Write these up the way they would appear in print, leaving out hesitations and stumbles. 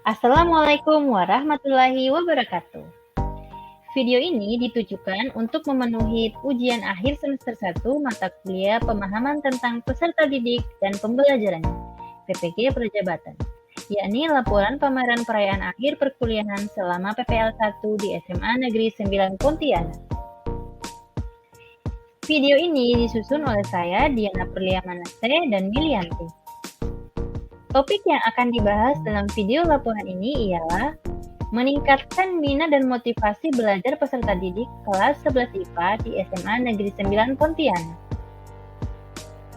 Assalamualaikum warahmatullahi wabarakatuh. Video ini ditujukan untuk memenuhi ujian akhir semester 1 mata kuliah pemahaman tentang peserta didik dan pembelajarannya, PPG Perjabatan, yakni laporan pameran perayaan akhir perkuliahan selama PPL 1 di SMA Negeri 9 Pontianak. Video ini disusun oleh saya, Diana Perliamanase dan Milianti. Topik yang akan dibahas dalam video laporan ini ialah meningkatkan minat dan motivasi belajar peserta didik kelas 11 IPA di SMA Negeri 9 Pontianak.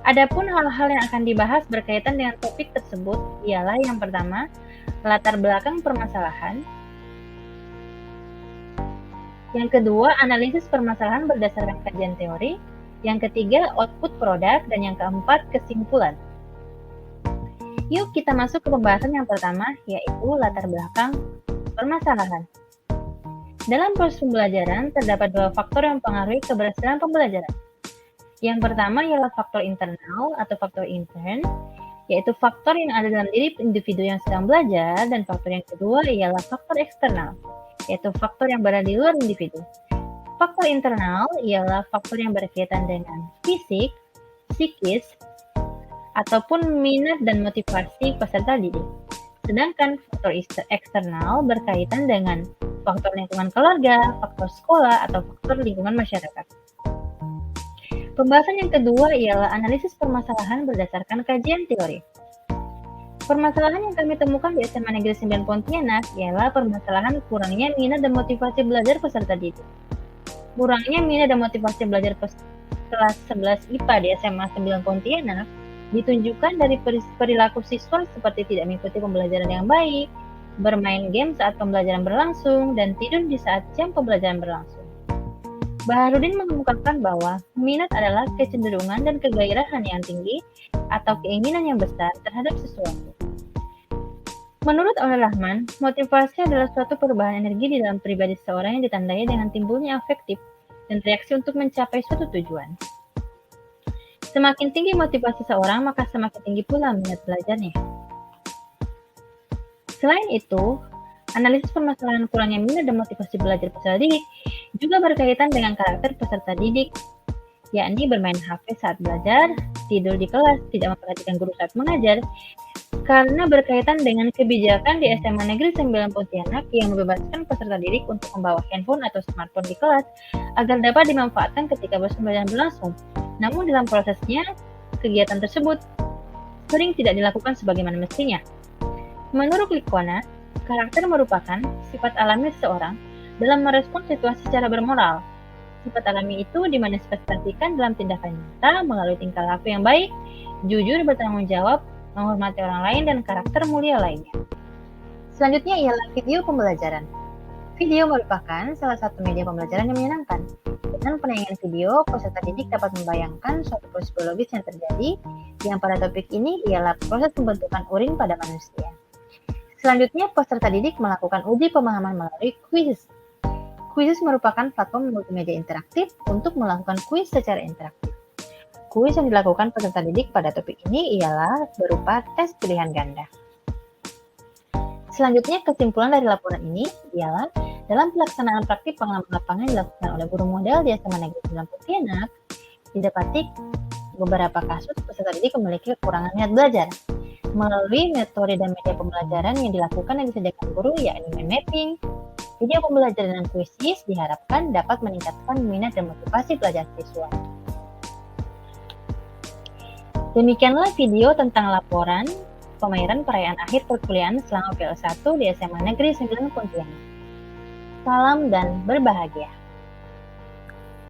Adapun hal-hal yang akan dibahas berkaitan dengan topik tersebut ialah yang pertama, latar belakang permasalahan. Yang kedua, analisis permasalahan berdasarkan kajian teori. Yang ketiga, output produk. Dan yang keempat, kesimpulan. Yuk kita masuk ke pembahasan yang pertama, yaitu latar belakang permasalahan. Dalam proses pembelajaran, terdapat dua faktor yang mempengaruhi keberhasilan pembelajaran. Yang pertama ialah faktor internal atau faktor intern, yaitu faktor yang ada dalam diri individu yang sedang belajar, dan faktor yang kedua ialah faktor eksternal, yaitu faktor yang berada di luar individu. Faktor internal ialah faktor yang berkaitan dengan fisik, psikis, ataupun minat dan motivasi peserta didik. Sedangkan faktor eksternal berkaitan dengan faktor lingkungan keluarga, faktor sekolah, atau faktor lingkungan masyarakat. Pembahasan yang kedua ialah analisis permasalahan berdasarkan kajian teori. Permasalahan yang kami temukan di SMA Negeri 9 Pontianak ialah permasalahan kurangnya minat dan motivasi belajar peserta didik. Kurangnya minat dan motivasi belajar kelas 11 IPA di SMA 9 Pontianak ditunjukkan dari perilaku siswa seperti tidak mengikuti pembelajaran yang baik, bermain game saat pembelajaran berlangsung, dan tidur di saat jam pembelajaran berlangsung. Baharudin mengemukakan bahwa minat adalah kecenderungan dan kegairahan yang tinggi atau keinginan yang besar terhadap sesuatu. Menurut Rahman, motivasi adalah suatu perubahan energi di dalam pribadi seseorang yang ditandai dengan timbulnya afektif dan reaksi untuk mencapai suatu tujuan. Semakin tinggi motivasi seorang, maka semakin tinggi pula minat belajarnya. Selain itu, analisis permasalahan kurangnya minat dan motivasi belajar peserta didik juga berkaitan dengan karakter peserta didik, yakni bermain HP saat belajar, tidur di kelas, tidak memperhatikan guru saat mengajar, karena berkaitan dengan kebijakan di SMA Negeri 9 Pontianak yang membebaskan peserta didik untuk membawa handphone atau smartphone di kelas agar dapat dimanfaatkan ketika pembelajaran berlangsung. Namun dalam prosesnya, kegiatan tersebut sering tidak dilakukan sebagaimana mestinya. Menurut Likwana, karakter merupakan sifat alami seseorang dalam merespons situasi secara bermoral. Sifat alami itu dimanifestasikan dalam tindakan nyata melalui tingkah laku yang baik, jujur, bertanggung jawab, menghormati orang lain, dan karakter mulia lainnya. Selanjutnya ialah video pembelajaran. Video merupakan salah satu media pembelajaran yang menyenangkan. Dengan penayangan video, peserta didik dapat membayangkan suatu proses biologis yang terjadi, yang pada topik ini ialah proses pembentukan urin pada manusia. Selanjutnya, peserta didik melakukan uji pemahaman melalui kuis. Kuis merupakan platform multimedia interaktif untuk melakukan kuis secara interaktif. Kuis yang dilakukan peserta didik pada topik ini ialah berupa tes pilihan ganda. Selanjutnya, kesimpulan dari laporan ini ialah dalam pelaksanaan praktik pengalaman lapangan dilakukan oleh guru model di SMA Negeri 9 Pontianak, didapati beberapa kasus peserta didik memiliki kekurangan minat belajar. Melalui metode dan media pembelajaran yang dilakukan yang disediakan guru, yakni mind mapping, video pembelajaran dan kuisis diharapkan dapat meningkatkan minat dan motivasi belajar siswa. Demikianlah video tentang laporan pameran perayaan akhir perkuliahan selama PPL 1 di SMA Negeri 9 Pontianak. Salam dan berbahagia.